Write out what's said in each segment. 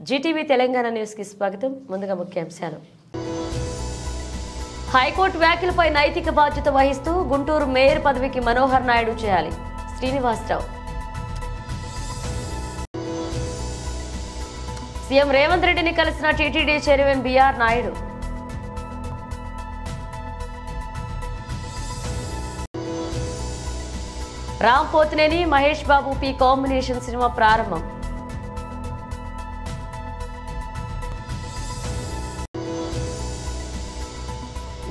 Zee TV Telangana news కి స్వాగతం. ముందుగా ముఖ్యాంశాలు. హైకోర్టు వ్యాఖ్యలపై నైతిక బాధ్యత వహిస్తూ గుంటూరు మేయర్ పదవికి మనోహర్ నాయుడు చేయాలి. శ్రీనివాసరావు. సీఎం రేవంత్ రెడ్డిని కలిసిన TTD chairman BR Naidu. Ram Pothineni Mahesh Babu P combination cinema ప్రారంభం.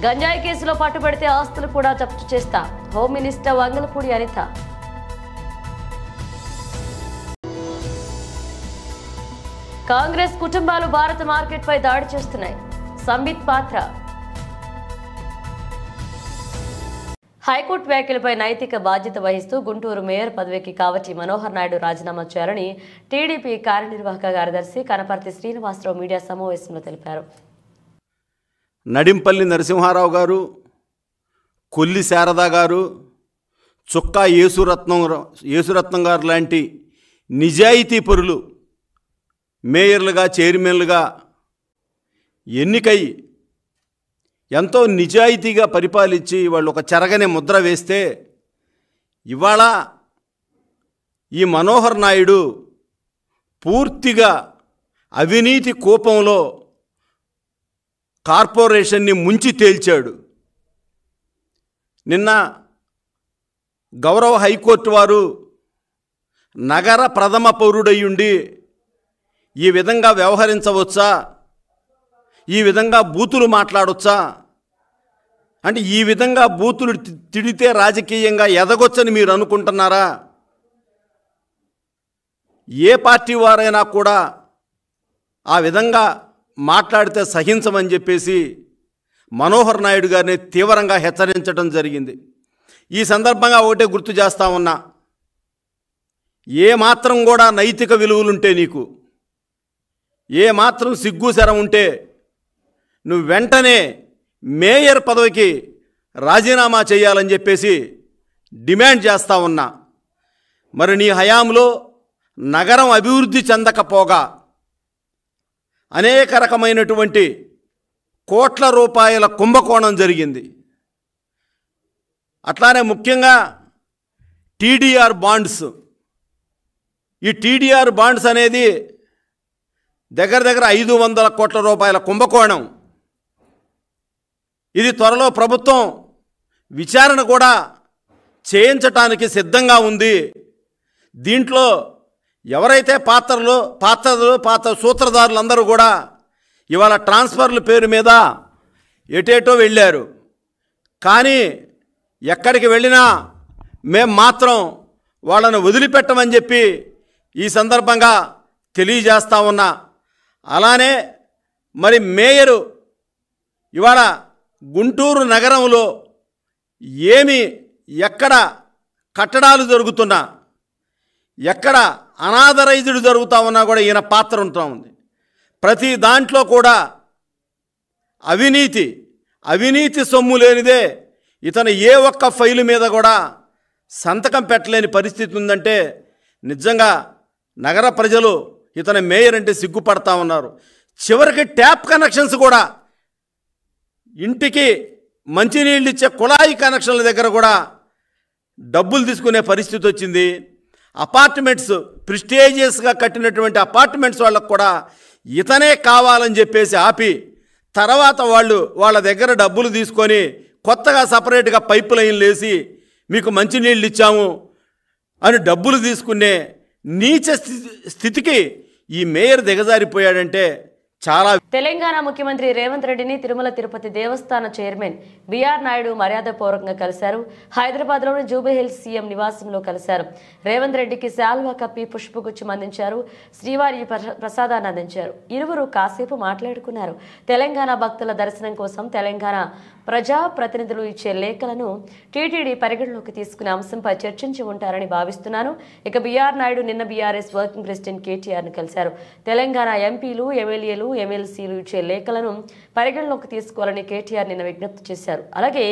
గంజాయి కేసులో పట్టుబడితే ఆస్తులు కూడా జప్తు చేస్తా హోమ్ మినిస్టర్ వంగలపూడి అనిత. కాంగ్రెస్ కుటుంబాలు భారత మార్కెట్ పై దాడి చేస్తున్నాయి. సంబిత్ పాత్ర. హైకోర్టు వ్యాఖ్యలపై నైతిక బాధ్యత వహిస్తూ గుంటూరు మేయర్ పదవికి కావటి మనోహర్ నాయుడు రాజీనామా చేయాలని టీడీపీ కార్యనిర్వాహక కార్యదర్శి కనపర్తి శ్రీనివాసరావు మీడియా సమావేశంలో తెలిపారు. నడింపల్లి నరసింహారావు గారు, కొల్లి శారదా గారు, చుక్కా యేసురత్నం గారు లాంటి నిజాయితీ పరులు మేయర్లుగా చైర్మన్లుగా ఎన్నికై ఎంతో నిజాయితీగా పరిపాలించి వాళ్ళు ఒక చెరగని ముద్ర వేస్తే ఇవాళ ఈ మనోహర్ నాయుడు పూర్తిగా అవినీతి కూపంలో కార్పొరేషన్ని ముంచి తేల్చాడు. నిన్న గౌరవ హైకోర్టు వారు నగర ప్రథమ పౌరుడయ్యుండి ఈ విధంగా వ్యవహరించవచ్చా, ఈ విధంగా బూతులు మాట్లాడొచ్చా, అంటే ఈ విధంగా బూతులు తిడితే రాజకీయంగా ఎదగొచ్చని మీరు అనుకుంటున్నారా? ఏ పార్టీ వారైనా కూడా ఆ విధంగా మాట్లాడితే సహించమని చెప్పేసి మనోహర్ నాయుడు గారిని తీవ్రంగా హెచ్చరించడం జరిగింది. ఈ సందర్భంగా ఒకటే గుర్తు చేస్తా ఉన్నా, ఏమాత్రం కూడా నైతిక విలువలుంటే, నీకు ఏమాత్రం సిగ్గు శరం ఉంటే నువ్వు వెంటనే మేయర్ పదవికి రాజీనామా చేయాలని చెప్పేసి డిమాండ్ చేస్తూ ఉన్నా. మరి నీ హయాంలో నగరం అభివృద్ధి చెందకపోగా అనేక రకమైనటువంటి కోట్ల రూపాయల కుంభకోణం జరిగింది. అట్లానే ముఖ్యంగా టీడీఆర్ బాండ్స్, ఈ టీడీఆర్ బాండ్స్ అనేది దగ్గర 500 కోట్ల రూపాయల కుంభకోణం. ఇది త్వరలో ప్రభుత్వం విచారణ కూడా చేయించటానికి సిద్ధంగా ఉంది. దీంట్లో ఎవరైతే పాత్ర సూత్రధారులందరూ కూడా ఇవాళ ట్రాన్స్ఫర్ల పేరు మీద ఎటేటో వెళ్ళారు. కానీ ఎక్కడికి వెళ్ళినా మేము మాత్రం వాళ్ళను వదిలిపెట్టమని చెప్పి ఈ సందర్భంగా తెలియజేస్తా ఉన్నా. అలానే మరి మేయరు ఇవాళ గుంటూరు నగరంలో ఎక్కడ కట్టడాలు జరుగుతున్నా, ఎక్కడ అనాథరైజ్డ్ జరుగుతూ ఉన్నా కూడా ఈయన పాత్ర ఉంటూ ఉంది. ప్రతి దాంట్లో కూడా అవినీతి సొమ్ము లేనిదే ఇతను ఏ ఒక్క ఫైలు మీద కూడా సంతకం పెట్టలేని పరిస్థితి ఉందంటే నిజంగా నగర ప్రజలు ఇతను మేయర్ అంటే సిగ్గుపడతా ఉన్నారు. చివరికి ట్యాప్ కనెక్షన్స్ కూడా, ఇంటికి మంచినీళ్ళు ఇచ్చే కుళాయి కనెక్షన్ల దగ్గర కూడా డబ్బులు తీసుకునే పరిస్థితి వచ్చింది. అపార్ట్మెంట్స్, ప్రిస్టేజియస్గా కట్టినటువంటి అపార్ట్మెంట్స్ వాళ్ళకు కూడా ఇతనే కావాలని చెప్పేసి ఆపి, తర్వాత వాళ్ళ దగ్గర డబ్బులు తీసుకొని కొత్తగా సపరేట్గా పైప్ లైన్లు వేసి మీకు మంచినీళ్ళు ఇచ్చాము అని డబ్బులు తీసుకునే నీచ స్థితికి ఈ మేయర్ దిగజారిపోయాడంటే చాలా. తెలంగాణ ముఖ్యమంత్రి రేవంత్ రెడ్డిని తిరుమల తిరుపతి దేవస్థాన చైర్మన్ బిఆర్ నాయుడు మర్యాదపూర్వకంగా కలిశారు. హైదరాబాద్లోని జూబ్లీహిల్స్ సీఎం నివాసంలో కలిశారు. రేవంత్ రెడ్డికి శాల్వా కప్పి పుష్పగుచ్చం అందించారు. శ్రీవారి ప్రసాదాన్ని అందించారు. ఇరువురు కాసేపు మాట్లాడుకున్నారు. తెలంగాణ భక్తుల దర్శనం కోసం తెలంగాణ ప్రజా ప్రతినిధులు ఇచ్చే లేఖలను టీటీడీ పరిగణలోకి తీసుకునే అంశంపై చర్చించి ఉంటారని భావిస్తున్నాను. ఇక బిఆర్ నాయుడు నిన్న బీఆర్ఎస్ వర్కింగ్ ప్రెసిడెంట్ కేటీఆర్ను కలిశారు. తెలంగాణ ఎంపీలు, ఎమ్మెల్యేలు, ఎమ్మెల్సీలు ఇచ్చే లేఖలను పరిగణలోకి తీసుకోవాలని కేటీఆర్ నిన్న విజ్ఞప్తి చేశారు. అలాగే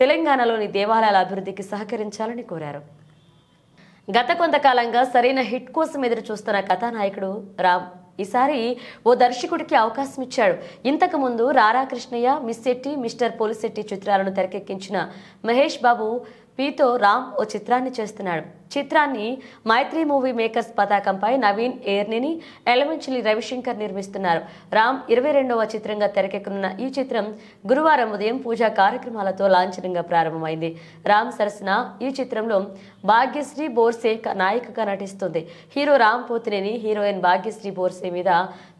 తెలంగాణలోని దేవాలయాల అభివృద్ధికి సహకరించాలని కోరారు. గత కొంతకాలంగా సరైన హిట్ కోసం ఎదురు చూస్తున్న కథానాయకుడు రామ్ ఈసారి ఓ దర్శకుడికి అవకాశం ఇచ్చాడు. ఇంతకు ముందు రారా కృష్ణయ్య, మిస్ శెట్టి, మిస్టర్ పోలిశెట్టి చిత్రాలను తెరకెక్కించిన మహేష్ బాబు పీతో రామ్ ఓ చిత్రాన్ని చేస్తున్నాడు. చిత్రాన్ని మైత్రి మూవీ మేకర్స్ పతాకంపై నవీన్ ఏర్నిని, ఎలమెంచలి రవిశంకర్ నిర్మిస్తున్నారు. రామ్ 22వ చిత్రంగా తెరకెక్కనున్న ఈ చిత్రం గురువారం ఉదయం పూజా కార్యక్రమాలతో లాంఛనంగా ప్రారంభమైంది. రామ్ సరసన ఈ చిత్రంలో భాగ్యశ్రీ బోర్సే నాయికగా నటిస్తుంది. హీరో రామ్ పోతినేని హీరోయిన్ భాగ్యశ్రీ బోర్సే మీద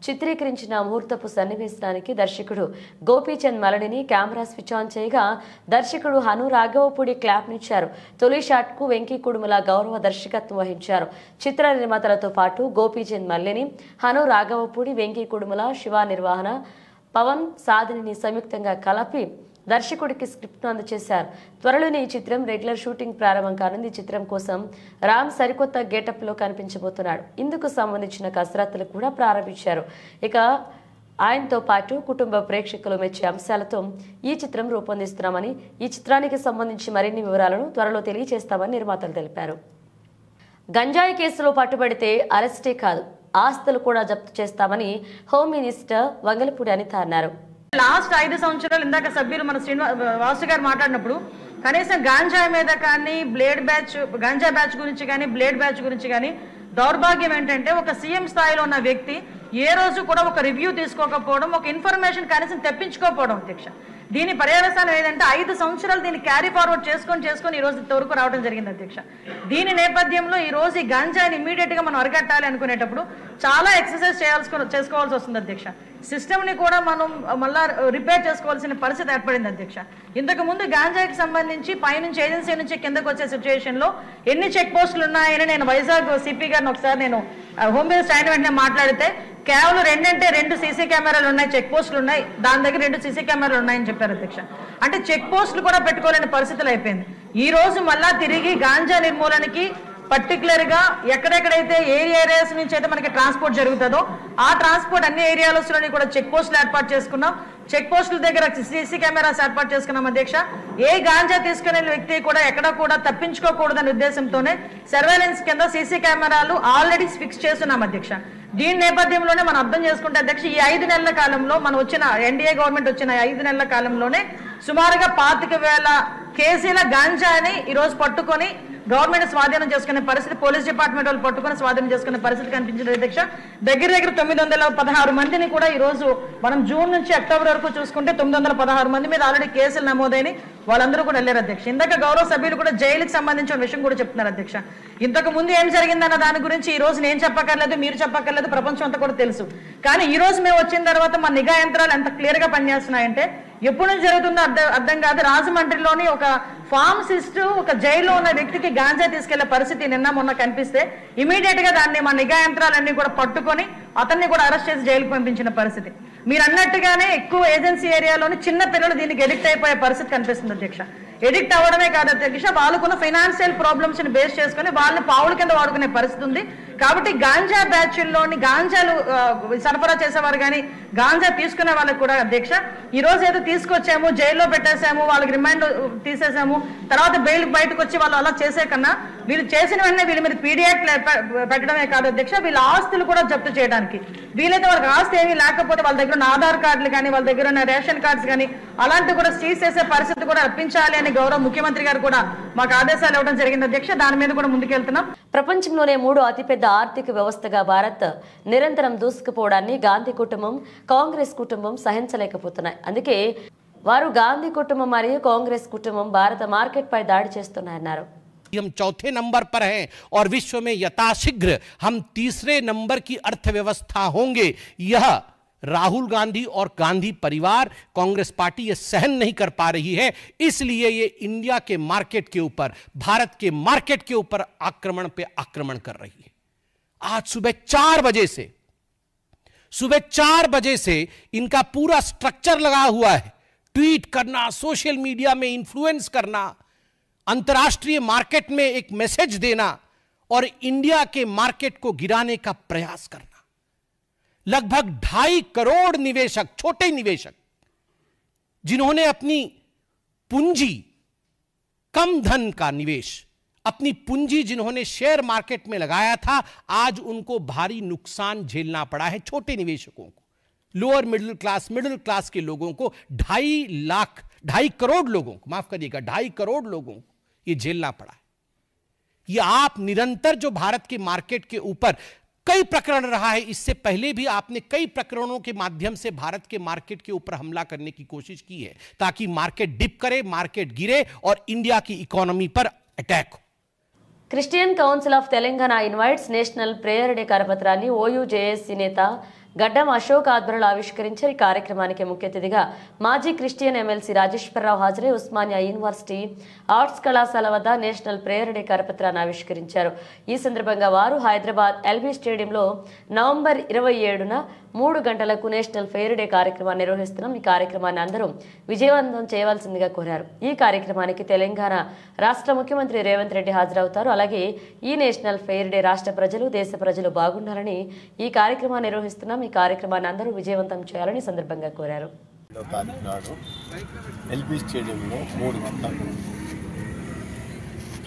చిత్రీకరించిన ముహూర్తపు సన్నివేశానికి దర్శకుడు గోపీచంద్ మలడిని కెమెరా స్విచ్ ఆన్ చేయగా దర్శకుడు హను రాఘవపూడి క్లాప్నిచ్చారు. తొలి షాట్ కు వెంకీ కుడుమల గౌరవ దర్శకత్వం వహించారు. చిత్ర నిర్మాతలతో పాటు గోపీచంద్ మల్లిని, హను రాఘవపూడి, వెంకీ కుడుమల, శివ నిర్వహణ, పవన్ సాధనిని సంయుక్తంగా కలిపి దర్శకుడికి స్క్రిప్ట్ను అందజేశారు. త్వరలోనే ఈ చిత్రం రెగ్యులర్ షూటింగ్ ప్రారంభం కానుంది. ఈ చిత్రం కోసం రామ్ సరికొత్త గెటప్ లో కనిపించబోతున్నాడు. ఇందుకు సంబంధించిన కసరత్తులు కూడా ప్రారంభించారు. ఇక ఆయనతో పాటు కుటుంబ ప్రేక్షకులు మెచ్చే అంశాలతో ఈ చిత్రం రూపొందిస్తున్నామని, ఈ చిత్రానికి సంబంధించి మరిన్ని వివరాలను త్వరలో తెలియజేస్తామని నిర్మాతలు తెలిపారు. గంజాయి కేసులో పట్టుబడితే అరెస్టే కాదు, ఆస్తులు కూడా జప్తు చేస్తామని హోమ్ మినిస్టర్ వంగలపూడి అనిత అన్నారు. లాస్ట్ 5 సంవత్సరాలు ఇందాక సభ్యులు మన వాసు గారు మాట్లాడినప్పుడు కనీసం గాంజా మీద కానీ గాంజా బ్యాచ్ గురించి కానీ బ్లేడ్ బ్యాచ్ గురించి కానీ దౌర్భాగ్యం ఏంటంటే ఒక సీఎం స్థాయిలో ఉన్న వ్యక్తి ఏ రోజు కూడా ఒక రివ్యూ తీసుకోకపోవడం, ఒక ఇన్ఫర్మేషన్ కనీసం తెప్పించుకోకపోవడం అధ్యక్ష. దీని పర్యవసానం ఏదంటే 5 సంవత్సరాలు దీన్ని క్యారీ ఫార్వర్డ్ చేసుకొని ఈ రోజు ఇంతవరకు రావడం జరిగింది అధ్యక్ష. దీని నేపథ్యంలో ఈ రోజు ఈ గాంజాని ఇమీడియట్ గా మనం అరికట్టాలి అనుకునేటప్పుడు చాలా ఎక్సర్సైజ్ చేసుకోవాల్సి వస్తుంది అధ్యక్ష. సిస్టమ్ ని కూడా మనం మళ్ళా రిపేర్ చేసుకోవాల్సిన పరిస్థితి ఏర్పడింది అధ్యక్ష. ఇంతకు ముందు గాంజాకి సంబంధించి పైనుంచి ఏజెన్సీ నుంచి కిందకు వచ్చే సిచ్యువేషన్ లో ఎన్ని చెక్ పోస్టులు ఉన్నాయని నేను వైజాగ్ సిపి గారిని ఒకసారి నేను హోమ్ మినిస్టర్ అయిన వెంటనే మాట్లాడితే కేవలం 2 సీసీ కెమెరాలు ఉన్నాయి, చెక్ పోస్టులు ఉన్నాయి, దాని దగ్గర 2 సీసీ కెమెరాలు ఉన్నాయని చెప్పారు అధ్యక్ష. అంటే చెక్ పోస్టులు కూడా పెట్టుకోలేని పరిస్థితులు అయిపోయింది. ఈ రోజు మళ్ళా తిరిగి గాంజా నిర్మూలనకి పర్టికులర్ గా ఎక్కడెక్కడైతే ఏరియాస్ నుంచి అయితే మనకి ట్రాన్స్పోర్ట్ జరుగుతుందో ఆ ట్రాన్స్పోర్ట్ అన్ని ఏరియాలలోని కూడా చెక్ పోస్టులు ఏర్పాటు చేసుకున్నాం. చెక్ పోస్టుల దగ్గర సీసీ కెమెరాస్ ఏర్పాటు చేసుకున్నాం అధ్యక్ష. ఏ గాంజా తీసుకునే వ్యక్తి కూడా ఎక్కడ కూడా తప్పించుకోకూడదనే ఉద్దేశంతోనే సర్వేలెన్స్ కింద సీసీ కెమెరాలు ఆల్రెడీ ఫిక్స్ చేస్తున్నాం అధ్యక్ష. దీని నేపథ్యంలోనే మనం అర్థం చేసుకుంటే అధ్యక్ష ఈ 5 నెలల కాలంలో మనం వచ్చిన ఎన్డీఏ గవర్నమెంట్ వచ్చిన 5 నెలల కాలంలోనే సుమారుగా 25,000 కేజీల గాంజాని ఈ రోజు పట్టుకొని గవర్నమెంట్ స్వాధీనం చేసుకునే పరిస్థితి, పోలీస్ డిపార్ట్మెంట్ వాళ్ళు పట్టుకుని స్వాధీనం చేసుకునే పరిస్థితి కనిపించింది అధ్యక్ష. దగ్గర 916 మందిని కూడా ఈ రోజు మనం జూన్ నుంచి అక్టోబర్ వరకు చూసుకుంటే 916 మంది మీద ఆల్రెడీ కేసులు నమోదైన వాళ్ళందరూ కూడా వెళ్ళారు అధ్యక్ష. ఇందాక గౌరవ సభ్యులు కూడా జైలుకి సంబంధించిన విషయం కూడా చెప్తున్నారు అధ్యక్ష. ఇంతకు ముందు ఏం జరిగిందన్న దాని గురించి ఈ రోజు నేను చెప్పక్కర్లేదు, మీరు చెప్పక్కర్లేదు, ప్రపంచం అంతా కూడా తెలుసు. కానీ ఈ రోజు మేము వచ్చిన తర్వాత మా నిఘా యంత్రాలు ఎంత క్లియర్ గా పనిచేస్తున్నాయంటే ఎప్పుడు నుంచి జరుగుతుందో అర్థం కాదు. రాజమండ్రిలోని ఒక ఫార్మసిస్ట్ ఒక జైల్లో ఉన్న వ్యక్తికి గాంజా తీసుకెళ్లే పరిస్థితి నిన్న మొన్న కనిపిస్తే ఇమీడియట్ గా దాన్ని మా నిఘా యంత్రాలన్నీ కూడా పట్టుకొని అతన్ని కూడా అరెస్ట్ చేసి జైలుకు పంపించిన పరిస్థితి. మీరు అన్నట్టుగానే ఎక్కువ ఏజెన్సీ ఏరియాలోని చిన్న పిల్లలు దీనికి ఎడిక్ట్ అయిపోయే పరిస్థితి కనిపిస్తుంది అధ్యక్ష. ఎడిక్ట్ అవ్వడమే కాదు అధ్యక్ష, వాళ్ళకున్న ఫైనాన్షియల్ ప్రాబ్లమ్స్ ని బేస్ చేసుకుని వాళ్ళని పావుల కింద వాడుకునే పరిస్థితి ఉంది. కాబట్టి గాంజా బ్యాచ్ల్లోని గాంజాలు సరఫరా చేసేవారు కానీ గాంజా తీసుకునే వాళ్ళకి కూడా అధ్యక్ష ఈ రోజు ఏదో తీసుకొచ్చాము, జైల్లో పెట్టేసాము, వాళ్ళకి రిమాండ్ తీసేసాము, తర్వాత బెయిల్ బయటకు వచ్చి వాళ్ళు అలా చేసే కన్నా వీళ్ళు చేసిన వెంటనే వీళ్ళ మీద పీడియాక్ట్ పెట్టడమే కాదు అధ్యక్ష, వీళ్ళ ఆస్తులు కూడా జప్తు చేయడానికి వీలైతే వాళ్ళకి ఆస్తి ఏమీ లేకపోతే వాళ్ళ దగ్గర ఉన్న ఆధార్ కార్డులు కానీ వాళ్ళ దగ్గర ఉన్న రేషన్ కార్డ్స్ కానీ అలాంటివి కూడా సీజ్ చేసే పరిస్థితి కూడా రప్పించాలి అని గౌరవ ముఖ్యమంత్రి గారు కూడా మాకు ఆదేశాలు ఇవ్వడం జరిగింది అధ్యక్ష. దాని మీద కూడా ముందుకెళ్తున్నాం. ప్రపంచంలోనే 3వ అతిపెద్ద ఆర్థిక వ్యవస్థగా భారత్ నిరంతరం దూసుకుపోవడాన్ని గాంధీ కుటుంబం, కాంగ్రెస్ కుటుంబం సహించలేకపోతున్నాయి. అందుకే వారు గాంధీ కుటుంబం మరియు కాంగ్రెస్ కుటుంబం భారత మార్కెట్ పై దాడి చేస్తున్నాయన్నారు. हम चौथे नंबर पर हैं और विश्व में यथाशीघ्र हम तीसरे नंबर की अर्थव्यवस्था होंगे। यह राहुल गांधी और गांधी परिवार कांग्रेस पार्टी ये सहन नहीं कर पा रही है, इसलिए ये इंडिया के मार्केट के ऊपर, भारत के मार्केट के ऊपर आक्रमण पे आक्रमण कर रही है। आज सुबह 4 बजे से इनका पूरा स्ट्रक्चर लगा हुआ है। ट्वीट करना, सोशल मीडिया में इन्फ्लुएंस करना, अंतर्राष्ट्रीय मार्केट में एक मैसेज देना और इंडिया के मार्केट को गिराने का प्रयास करना। लगभग 2.5 करोड़ निवेशक, छोटे निवेशक जिन्होंने अपनी पूंजी, कम धन का निवेश अपनी पूंजी जिन्होंने शेयर मार्केट में लगाया था, आज उनको भारी नुकसान झेलना पड़ा है। छोटे निवेशकों को, लोअर मिडिल क्लास के लोगों को, 2.5 करोड़ लोगों को, माफ करिएगा 2.5 करोड़ लोगों को ये झेलना पड़ा है। ये आप निरंतर जो भारत के मार्केट के ऊपर कई प्रकरण रहा है, इससे पहले भी आपने कई प्रकरणों के माध्यम से भारत के मार्केट के ऊपर हमला करने की कोशिश की है, ताकि मार्केट डिप करे, मार्केट गिरे और इंडिया की इकोनॉमी पर अटैक हो। Christian council of Telangana invites national prayer day కరపత్రాన్ని ఓయూజేఏసీ నేత గడ్డం అశోక్ ఆధ్వర్యంలో ఆవిష్కరించారు. ఈ కార్యక్రమానికి ముఖ్య అతిథిగా మాజీ క్రిస్టియన్ ఎమ్మెల్సీ రాజేశ్వరరావు హాజరై ఉస్మానియా యూనివర్సిటీ ఆర్ట్స్ కళాశాల వద్ద నేషనల్ ప్రేయర్ డే కరపత్రాన్ని ఆవిష్కరించారు. ఈ సందర్భంగా వారు హైదరాబాద్ ఎల్బీ స్టేడియంలో నవంబర్ 27న 3 గంటలకు నేషనల్ ఫెయిర్ డే కార్యక్రమాన్ని నిర్వహిస్తున్నాం. ఈ కార్యక్రమాన్ని అందరూ విజయవంతం చేయవలసిందిగా కోరారు. ఈ కార్యక్రమానికి తెలంగాణ రాష్ట్ర ముఖ్యమంత్రి రేవంత్ రెడ్డి హాజరవుతారు. అలాగే ఈ నేషనల్ ఫెయిర్ డే రాష్ట్ర ప్రజలు, దేశ ప్రజలు బాగుండాలని ఈ కార్యక్రమాన్ని నిర్వహిస్తున్నాం. ఈ కార్యక్రమాన్ని అందరూ విజయవంతం చేయాలని సందర్భంగా కోరారు. ఎల్బీ స్టేడియంలో 3 గంటలకు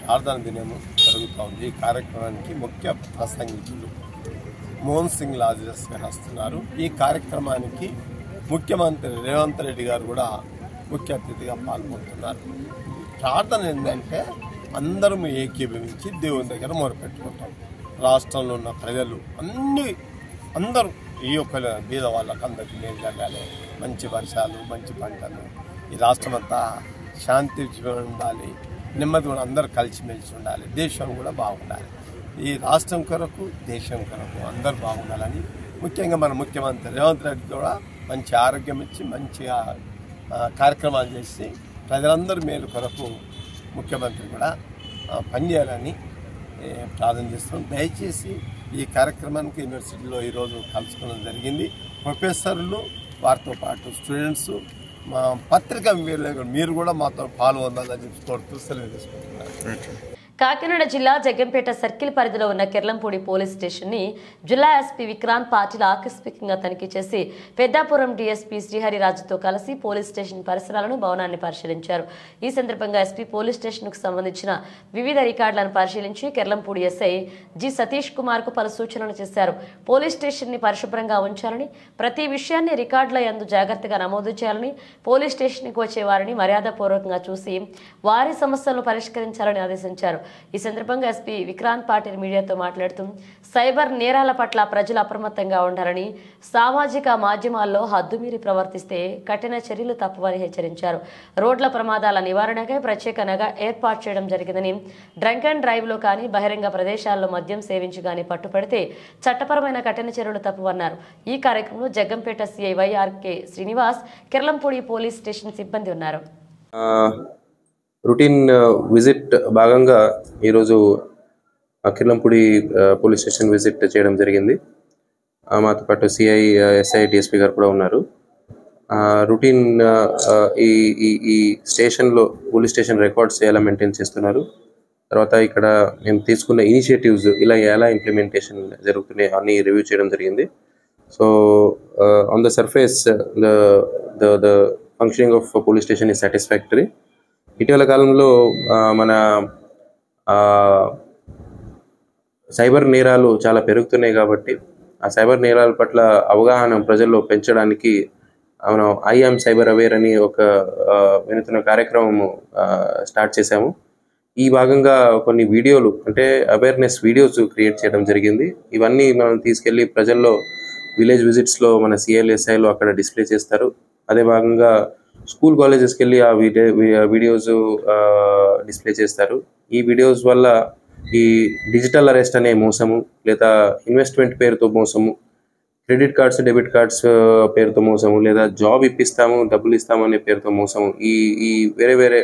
ప్రార్థన దినము జరుగుతోంది. ఈ కార్యక్రమానికి ముఖ్య ప్రసంగికులు మోహన్ సింగ్ లాజరస్ గారు వస్తున్నారు. ఈ కార్యక్రమానికి ముఖ్యమంత్రి రేవంత్ రెడ్డి గారు కూడా ముఖ్య అతిథిగా పాల్గొంటున్నారు. ప్రార్థన ఏంటంటే అందరం ఏకీభవించి దేవుని దగ్గర మొరపెట్టుకుంటాం. రాష్ట్రంలో ఉన్న ప్రజలు అందరూ ఈ యొక్క బీద వాళ్ళకు అందరికీ మేలు జరగాలి, మంచి వర్షాలు, మంచి పంటలు, ఈ రాష్ట్రం అంతా శాంతి ఉండాలి, నెమ్మది కూడా అందరూ కలిసిమెలిసి ఉండాలి, దేశం కూడా బాగుండాలి. ఈ రాష్ట్రం కొరకు, దేశం కొరకు అందరూ బాగుండాలని ముఖ్యంగా మన ముఖ్యమంత్రి రేవంత్ రెడ్డి కూడా మంచి ఆరోగ్యం ఇచ్చి మంచిగా కార్యక్రమాలు చేసి ప్రజలందరూ మేలు కొరకు ముఖ్యమంత్రి కూడా పనిచేయాలని ప్రార్థన చేస్తాం. దయచేసి ఈ కార్యక్రమానికి యూనివర్సిటీలో ఈరోజు కలుసుకోవడం జరిగింది. ప్రొఫెసర్లు, వారితో పాటు స్టూడెంట్స్, మా పత్రికా మీరు కూడా మాతో పాల్గొనాలని చెప్పి కోరుతూ సెలవు తీసుకుంటున్నారు. కాకినాడ జిల్లా జగ్గంపేట సర్కిల్ పరిధిలో ఉన్న కిర్లంపూడి పోలీస్ స్టేషన్ ని జిల్లా ఎస్పీ విక్రాంత్ పాటిల్ ఆకస్మికంగా తనిఖీ చేసి పెద్దాపురం డీఎస్పీ శ్రీహరిరాజుతో కలిసి పోలీస్ స్టేషన్ పరిసరాలను, భవనాన్ని పరిశీలించారు. ఈ సందర్భంగా ఎస్పీ పోలీస్ స్టేషన్ కు సంబంధించిన వివిధ రికార్డులను పరిశీలించి కిర్లంపూడి ఎస్ఐ జి సతీష్ కుమార్ కు పలు సూచనలు చేశారు. పోలీస్ స్టేషన్ ని పరిశుభ్రంగా ఉంచాలని, ప్రతి విషయాన్ని రికార్డుల యందు జాగ్రత్తగా నమోదు చేయాలని, పోలీస్ స్టేషన్ కు వచ్చే వారిని మర్యాదపూర్వకంగా చూసి వారి సమస్యలను పరిష్కరించాలని ఆదేశించారు. ఈ సందర్భంగా ఎస్పీ విక్రాంత్ పాటిల్ మీడియాతో మాట్లాడుతూ సైబర్ నేరాల పట్ల ప్రజలు అప్రమత్తంగా ఉండాలని, సామాజిక మాధ్యమాల్లో హద్దుమీరి ప్రవర్తిస్తే కఠిన చర్యలు తప్పవని హెచ్చరించారు. రోడ్ల ప్రమాదాల నివారణకై ప్రత్యేక నిఘా ఏర్పాటు చేయడం జరిగిందని, డ్రంక్ అండ్ డ్రైవ్ లో కానీ, బహిరంగ ప్రదేశాల్లో మద్యం సేవించి కానీ పట్టుపడితే చట్టపరమైన కఠిన చర్యలు తప్పవన్నారు. ఈ కార్యక్రమంలో Jaggampeta CI YRK Srinivas, Kirlampudi police station సిబ్బంది ఉన్నారు. రొటీన్ విజిట్ భాగంగా ఈరోజు కిర్లంపూడి పోలీస్ స్టేషన్ విజిట్ చేయడం జరిగింది. మాతో పాటు సిఐ, ఎస్ఐ, డిఎస్పీ గారు కూడా ఉన్నారు. రొటీన్ ఈ స్టేషన్లో పోలీస్ స్టేషన్ రికార్డ్స్ ఎలా మెయింటైన్ చేస్తున్నారు, తర్వాత ఇక్కడ మేము తీసుకున్న ఇనిషియేటివ్స్ ఇలా ఎలా ఇంప్లిమెంటేషన్ జరుగుతున్నాయి అన్ని రివ్యూ చేయడం జరిగింది. So on the surface the functioning of police station is satisfactory. ఇటీవల కాలంలో మన సైబర్ నేరాలు చాలా పెరుగుతున్నాయి కాబట్టి ఆ సైబర్ నేరాల పట్ల అవగాహన ప్రజల్లో పెంచడానికి మనం ఐఎమ్ సైబర్ అవేర్ అని ఒక వినూత్న కార్యక్రమం స్టార్ట్ చేశాము. ఈ భాగంగా కొన్ని వీడియోలు, అంటే అవేర్నెస్ వీడియోస్ క్రియేట్ చేయడం జరిగింది. ఇవన్నీ మనం తీసుకెళ్ళి ప్రజల్లో విలేజ్ విజిట్స్లో మన సిఎల్ఎస్ఐలో అక్కడ డిస్ప్లే చేస్తారు. అదే భాగంగా స్కూల్ కాలేజెస్కి వెళ్ళి ఆ వీడియోస్ డిస్ప్లే చేస్తారు. ఈ వీడియోస్ వల్ల ఈ డిజిటల్ అరెస్ట్ అనే మోసము, లేదా ఇన్వెస్ట్మెంట్ పేరుతో మోసము, క్రెడిట్ కార్డ్స్, డెబిట్ కార్డ్స్ పేరుతో మోసము, లేదా జాబ్ ఇప్పిస్తాము, డబ్బులు ఇస్తాము అనే పేరుతో మోసము, ఈ వేరే వేరే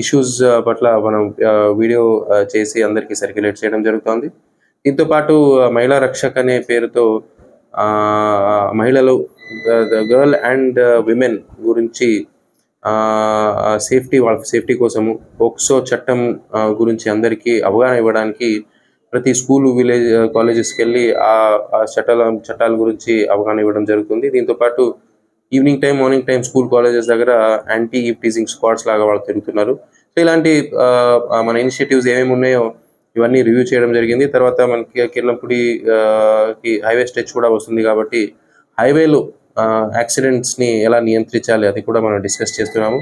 ఇష్యూస్ పట్ల మనం వీడియో చేసి అందరికీ సర్క్యులేట్ చేయడం జరుగుతుంది. దీంతో పాటు మహిళా రక్షక్ అనే పేరుతో మహిళలు, గర్ల్ అండ్ విమెన్ గురించి వాళ్ళ సేఫ్టీ కోసము పోక్సో చట్టం గురించి అందరికీ అవగాహన ఇవ్వడానికి ప్రతి స్కూల్, విలేజ్, కాలేజెస్కి వెళ్ళి ఆ చట్టాల గురించి అవగాహన ఇవ్వడం జరుగుతుంది. దీంతోపాటు evening time, morning time school colleges దగ్గర యాంటీ ఈవ్ టీజింగ్ స్క్వాడ్స్ లాగా వాళ్ళు తిరుగుతున్నారు. సో ఇలాంటి మన ఇనిషియేటివ్స్ ఏమేమి ఉన్నాయో ఇవన్నీ రివ్యూ చేయడం జరిగింది. తర్వాత మనకి కిర్లంపూడికి హైవే స్ట్రెచ్ కూడా వస్తుంది కాబట్టి హైవేలో యాక్సిడెంట్స్ని ఎలా నియంత్రించాలి అది కూడా మనం డిస్కస్ చేస్తున్నాము.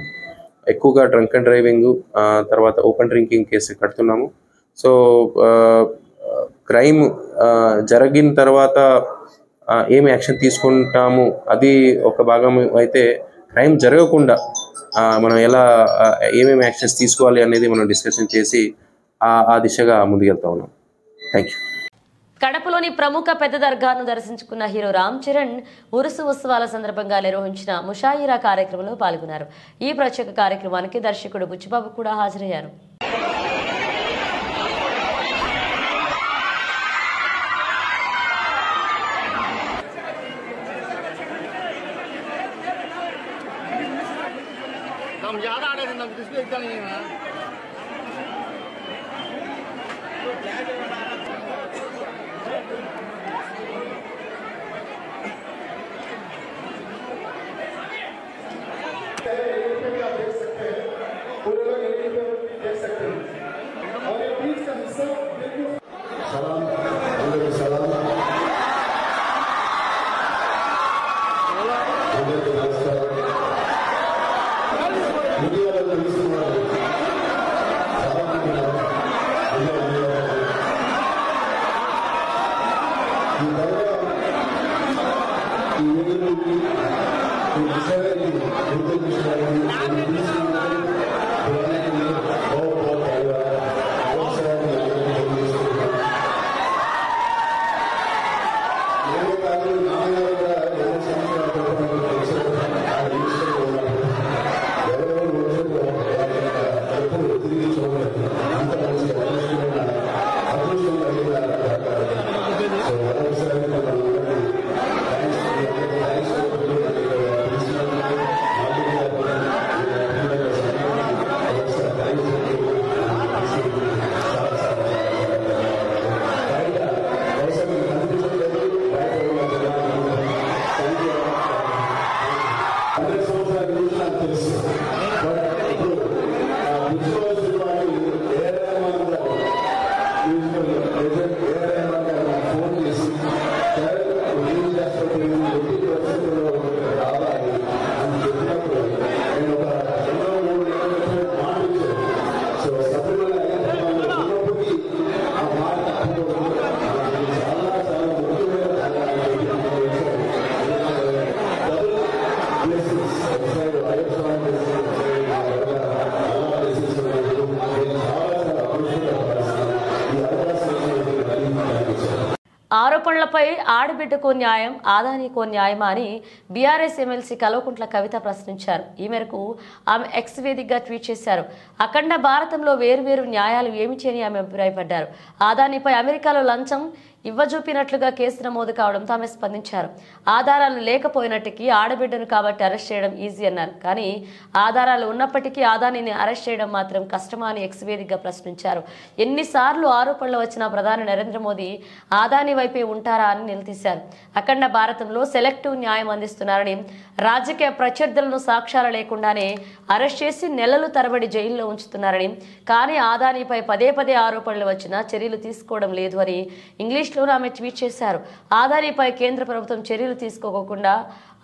ఎక్కువగా డ్రంక్ అండ్ డ్రైవింగ్, తర్వాత ఓపెన్ డ్రింకింగ్ కేసు కడుతున్నాము. సో క్రైమ్ జరిగిన తర్వాత ఏమి యాక్షన్ తీసుకుంటాము అది ఒక భాగం అయితే, క్రైమ్ జరగకుండా మనం ఎలా ఏమేమి యాక్షన్స్ తీసుకోవాలి అనేది మనం డిస్కషన్ చేసి ఆ దిశగా ముందుకెళ్తా ఉన్నాం. Thank you. కడపలోని ప్రముఖ పెద్ద దర్గాను దర్శించుకున్న హీరో రామ్ చరణ్ ఉరుసు ఉత్సవాల సందర్భంగా నిర్వహించిన ముషాయిరా కార్యక్రమంలో పాల్గొన్నారు. ఈ ప్రత్యేక కార్యక్రమానికి దర్శకుడు బుచ్చిబాబు కూడా హాజరయ్యారు. ఆరోపణలపై ఆడబిడ్డకు న్యాయం, ఆదానికో న్యాయమా అని బీఆర్ఎస్ ఎమ్మెల్సీ కల్వకుంట్ల కవిత ప్రశ్నించారు. ఈ మేరకు ఆమె ఎక్స్ వేదికగా ట్వీట్ చేశారు. అఖండ భారతంలో వేరువేరు న్యాయాలు ఏమిటి అని ఆమె అభిప్రాయపడ్డారు. ఆదానిపై అమెరికాలో లంచం ఇవ్వజూపినట్లుగా కేసు నమోదు కావడంతో ఆమె స్పందించారు. ఆధారాలు లేకపోయినట్టుకి ఆడబిడ్డను కాబట్టి అరెస్ట్ చేయడం ఈజీ అన్నారు. కానీ ఆధారాలు ఉన్నప్పటికీ ఆదానిని అరెస్ట్ చేయడం మాత్రం కష్టమా అని ఎక్స్ వేదికగా ప్రశ్నించారు. ఎన్నిసార్లు ఆరోపణలు వచ్చినా ప్రధాని నరేంద్ర మోదీ ఆదాని వైపే ఉంటారా అని నిలదీశారు. అఖండ భారతంలో సెలెక్టివ్ న్యాయం అందిస్తున్నారని, రాజకీయ ప్రత్యర్థులను సాక్ష్యాలు లేకుండానే అరెస్ట్ చేసి నెలలు తరబడి జైల్లో ఉంచుతున్నారని, కానీ ఆదానిపై పదే పదే ఆరోపణలు వచ్చినా చర్యలు తీసుకోవడం లేదు అని ఇంగ్లీష్లో ఆమె ట్వీట్ చేశారు. ఆదానిపై కేంద్ర ప్రభుత్వం చర్యలు తీసుకోకుండా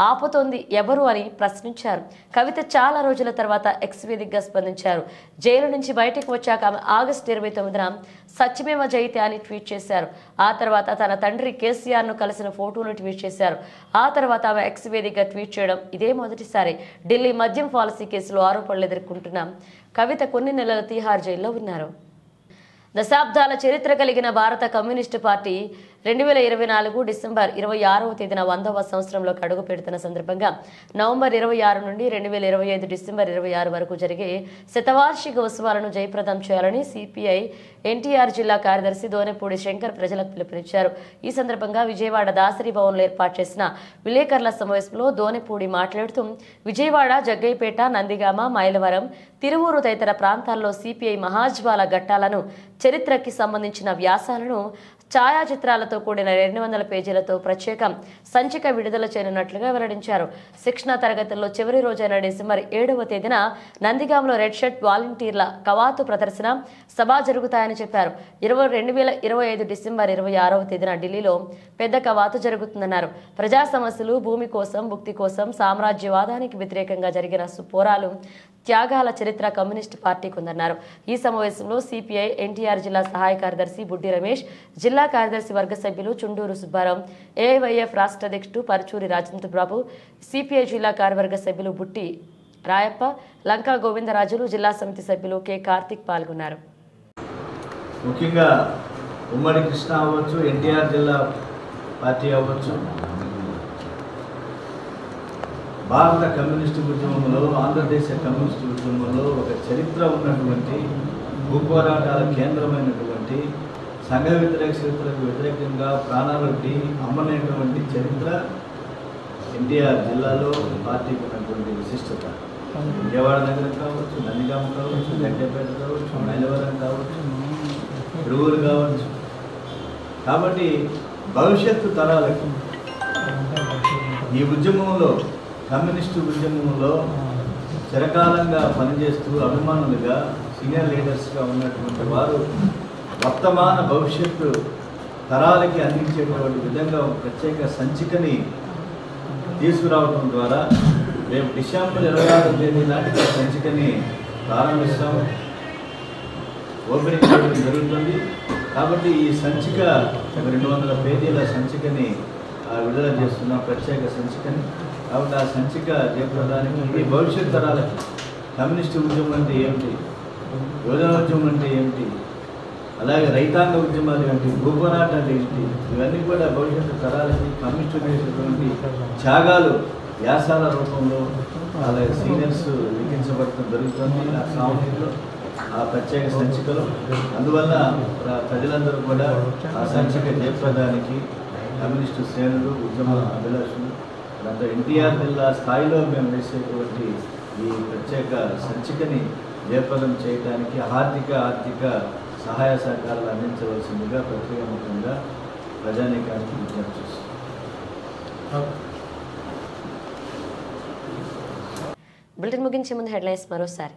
ఆపుతోంది ఎవరు అని ప్రశ్నించారు. కవిత చాలా రోజుల తర్వాత ఎక్స్ వేదికగా స్పందించారు. జైలు నుంచి బయటకు వచ్చాక ఆమె ఆగస్టు 29న సత్యమేవ జయతే అని ట్వీట్ చేశారు. ఆ తర్వాత తన తండ్రి కేసీఆర్ను కలిసిన ఫోటోను ట్వీట్ చేశారు. ఆ తర్వాత ఆమె ఎక్స్ వేదికగా ట్వీట్ చేయడం ఇదే మొదటిసారి. ఢిల్లీ మద్యం పాలసీ కేసులో ఆరోపణలు ఎదుర్కొంటున్న కవిత కొన్ని నెలల తిహార్ జైల్లో ఉన్నారు. దశాబ్దాల చరిత్ర కలిగిన భారత కమ్యూనిస్టు పార్టీ 2024 డిసెంబర్ 26వ తేదీన 100వ సంవత్సరంలోకి అడుగు పెడుతున్న సందర్భంగా నవంబర్ 26 నుండి 2025 డిసెంబర్ 26 వరకు జరిగే శతవార్షిక ఉత్సవాలను జయప్రదం చేయాలని సిపిఐ ఎన్టీఆర్ జిల్లా కార్యదర్శి దోనెపూడి శంకర్ ప్రజలకు పిలుపునిచ్చారు. ఈ సందర్భంగా విజయవాడ దాసరి భవన్లో ఏర్పాటు చేసిన విలేకరుల సమావేశంలో దోనెపూడి మాట్లాడుతూ విజయవాడ, జగ్గైపేట, నందిగామ, మైలవరం, తిరువూరు తదితర ప్రాంతాల్లో సిపిఐ మహాజ్వాల ఘట్టాలను, చరిత్రకి సంబంధించిన వ్యాసాలను ఛాయాచిత్రాలతో కూడిన 200 పేజీలతో ప్రత్యేక సంచిక విడుదల చేయనున్నట్లుగా వెల్లడించారు. శిక్షణ తరగతుల్లో చివరి రోజైన డిసెంబర్ 7వ తేదీన నందిగాంలో రెడ్ షర్ట్ వాలంటీర్ల కవాతు ప్రదర్శన సభ జరుగుతాయని చెప్పారు. 2025 డిసెంబర్ 26వ తేదీన ఢిల్లీలో పెద్ద కవాతు జరుగుతుందన్నారు. ప్రజా సమస్యలు, భూమి కోసం, ముక్తి కోసం, సామ్రాజ్యవాదానికి వ్యతిరేకంగా జరిగిన పోరాలు, త్యాగాల చరిత్ర కమ్యూనిస్టు పార్టీకి ఉందన్నారు. ఈ సమావేశంలో సిపిఐ ఎన్టీఆర్ జిల్లా సహాయ కార్యదర్శి బుడ్డి రమేష్, జిల్లా కార్యదర్శి వర్గ సభ్యులు చుండూరు సుబ్బారావు, ఏఐవైఎఫ్ రాష్ట్ర అధ్యక్షుడు పరుచూరి రాజేంద్ర బాబు, సిపిఐ జిల్లా కార్యవర్గ సభ్యులు బుట్టి రాయప్ప, లంకా గోవిందరాజులు, జిల్లా సమితి సభ్యులు కె కార్తిక్ పాల్గొన్నారు. ముఖ్యంగా ఉమ్మడి కృష్ణ అవ్వచ్చు, ఎన్టీఆర్ జిల్లా పార్టీ అవ్వచ్చు, భారత కమ్యూనిస్టు ఉద్యమంలో, ఆంధ్రదేశ కమ్యూనిస్టు ఉద్యమంలో ఒక చరిత్ర ఉన్నటువంటి, భూపోరాటాల కేంద్రమైనటువంటి, సంఘ వ్యతిరేక చరిత్రకు వ్యతిరేకంగా ప్రాణాలొడ్డి అమ్మనేటువంటి చరిత్ర ఎన్టీఆర్ జిల్లాలో పార్టీకి ఉన్నటువంటి విశిష్టత. విజయవాడ నగరం కావచ్చు, నందిగామ కావచ్చు, గడ్డపేట కావచ్చు, మైలవరం కావచ్చు, తిరువురు కావచ్చు. కాబట్టి భవిష్యత్తు తరాలకు ఈ ఉద్యమంలో, కమ్యూనిస్టు ఉద్యమంలో చిరకాలంగా పనిచేస్తూ అభిమానులుగా, సీనియర్ లీడర్స్గా ఉన్నటువంటి వారు వర్తమాన భవిష్యత్తు తరాలకి అందించేటువంటి విధంగా ఒక ప్రత్యేక సంచికని తీసుకురావడం ద్వారా రేపు డిసెంబర్ 26వ తేదీ నాటికి సంచికని ప్రారంభిస్తాము, ఓపెనింగ్ చేయడం జరుగుతుంది. కాబట్టి ఈ సంచిక 200 పేజీల సంచికని విడుదల చేస్తున్న ప్రత్యేక సంచికని. కాబట్టి ఆ సంచిక జయప్రదానికి భవిష్యత్ తరాలకి కమ్యూనిస్టు ఉద్యమం అంటే ఏమిటి, యువజన ఉద్యమం అంటే ఏమిటి, అలాగే రైతాంగ ఉద్యమాలు ఏంటి, భూపోరాటాలు ఏంటి, ఇవన్నీ కూడా భవిష్యత్తు తరాలకి కమ్యూనిస్టు చేసేటువంటి త్యాగాలు వ్యాసాల రూపంలో అలాగే సీనియర్స్ లిఖించబడటం జరుగుతుంది ఆ సామూహికలో, ఆ ప్రత్యేక సంచికలో. అందువల్ల ప్రజలందరూ కూడా ఆ సంచిక జయప్రదానికి కమ్యూనిస్టు శ్రేణులు, ఉద్యమ అభిలాషులు, దాంతో ఎన్టీఆర్ జిల్లా స్థాయిలో మేము వేసేటువంటి ఈ ప్రత్యేక సంచికని జయప్రదం చేయడానికి ఆర్థిక సహాయ సహకారాలు అందించవలసిందిగా ప్రత్యేకంగా ప్రజానీకానికి విజ్ఞప్తి చేస్తున్నాం. బులెటిన్ ముగించే ముందు హెడ్లైన్స్ మరోసారి.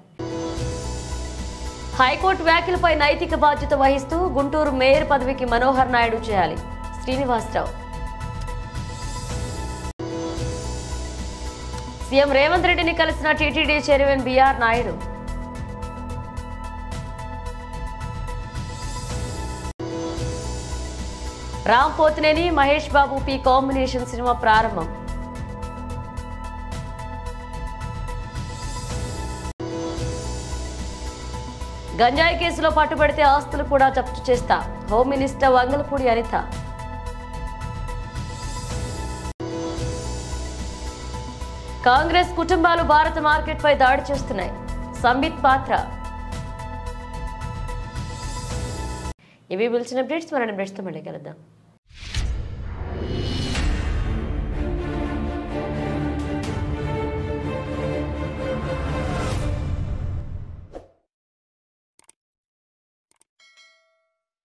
హైకోర్టు వ్యాఖ్యలపై నైతిక బాధ్యత వహిస్తూ గుంటూరు మేయర్ పదవికి మనోహర్ నాయుడు చేయాలి, శ్రీనివాసరావు. సీఎం రేవంత్ రెడ్డిని కలిసిన TTD chairman BR Naidu. Ram Pothineni, Mahesh Babu P combination cinema ప్రారంభం. గంజాయి కేసులో పట్టుబడితే ఆస్తులు కూడా జప్తు చేస్తా, హోమ్ మినిస్టర్ వంగలపూడి అనిత. కాంగ్రెస్ కుటుంబాలు భారత మార్కెట్పై దాడి చేస్తున్నాయి, సంబిత్ పాత్ర. ఇవి పిలిచిన అప్డేట్స్, మరణ అప్డేట్స్తో మళ్ళీ కలుద్దాం.